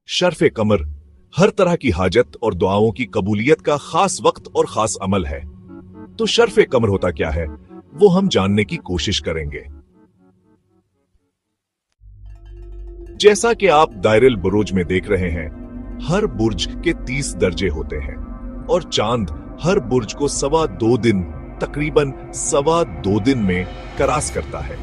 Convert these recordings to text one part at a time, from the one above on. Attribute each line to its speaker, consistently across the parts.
Speaker 1: शर्फ़े कमर हर तरह की हाजत और दुआओं की कबूलियत का खास वक्त और खास अमल है। तो शर्फ़े कमर होता क्या है, वो हम जानने की कोशिश करेंगे। जैसा कि आप दायरिल बुरुज में देख रहे हैं, हर बुर्ज के 30 दर्जे होते हैं और चांद हर बुर्ज को 2.25 दिन, तकरीबन 2.25 दिन में क्रॉस करता है।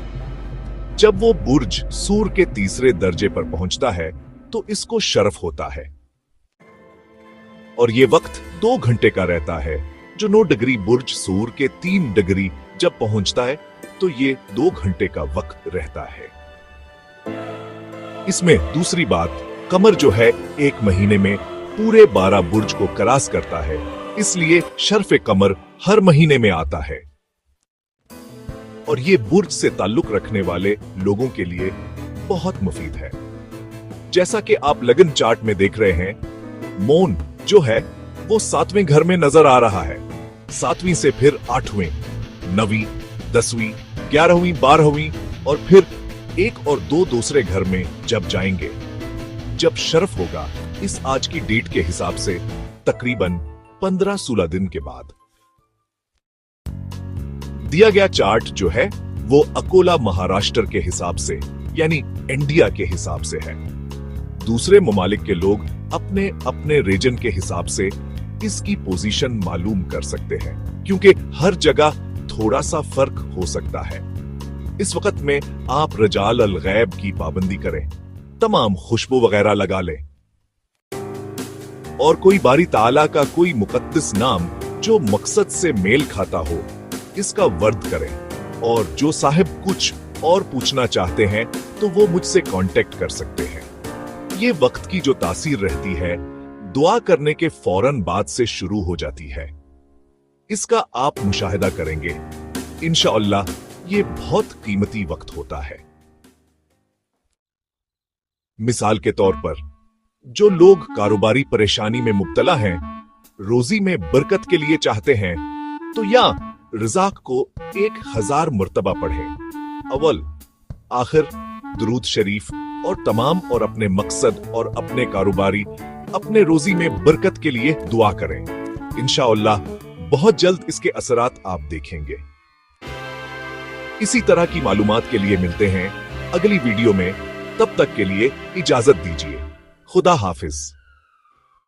Speaker 1: जब वो बुर्ज सूर के तीसरे दर्जे पर पहुंचता है तो इसको शरफ होता है और ये वक्त 2 घंटे का रहता है। जो 9 डिग्री बुर्ज सूर के 3 डिग्री जब पहुंचता है तो ये 2 घंटे का वक्त रहता है। इसमें दूसरी बात, कमर जो है 1 महीने में पूरे 12 बुर्ज को क्रॉस करता है, इसलिए शर्फ़े कमर हर महीने में आता है और ये बुर्ज से ताल्लुक रखने वाले लोगों के लिए बहुत मुफीद है। जैसा कि आप लगन चार्ट में देख रहे हैं, मोन जो है वो 7वें घर में नजर आ रहा है। 7वीं से फिर 8वें, 9वीं, 10वीं, 11वीं, 12वीं और फिर 1 और 2 दूसरे घर में जब जाएंगे। जब शरफ होगा इस आज की डेट के हिसाब से तकरीबन 15-16 दिन के बाद। दिया गया चार्ट जो है वो अकोला महाराष्ट्र के हिसाब से यानी इंडिया के हिसाब से है। दूसरे ममालिक के लोग अपने अपने रीजन के हिसाब से इसकी पोजीशन मालूम कर सकते हैं, क्योंकि हर जगह थोड़ा सा फर्क हो सकता है। इस वक्त में आप रजाल अल गैब की पाबंदी करें, तमाम खुशबू वगैरह लगा लें और कोई बारी ताला का कोई मुकद्दस नाम जो मकसद से मेल खाता हो इसका वर्द करें। और जो साहिब कुछ और पूछना चाहते हैं तो वो मुझसे कांटेक्ट कर सकते हैं। ये वक्त की जो तासीर रहती है दुआ करने के फौरन बाद से शुरू हो जाती है। इसका आप मुशाहिदा करेंगे, इंशाअल्लाह ये बहुत कीमती वक्त होता है। मिसाल के तौर पर जो लोग कारोबारी परेशानी में मुब्तला हैं, रोजी में बरकत के लिए चाहते हैं, तो या रज़ाक को 1000 मर्तबा पढ़ें, अव्वल आखिर दुरूद शरीफ और तमाम और अपने मकसद और अपने कारोबारी अपने रोजी में बरकत के लिए दुआ करें। इंशाअल्लाह बहुत जल्द इसके असरात आप देखेंगे। इसी तरह की मालूमात के लिए मिलते हैं अगली वीडियो में। तब तक के लिए इजाजत दीजिए। खुदा हाफिज।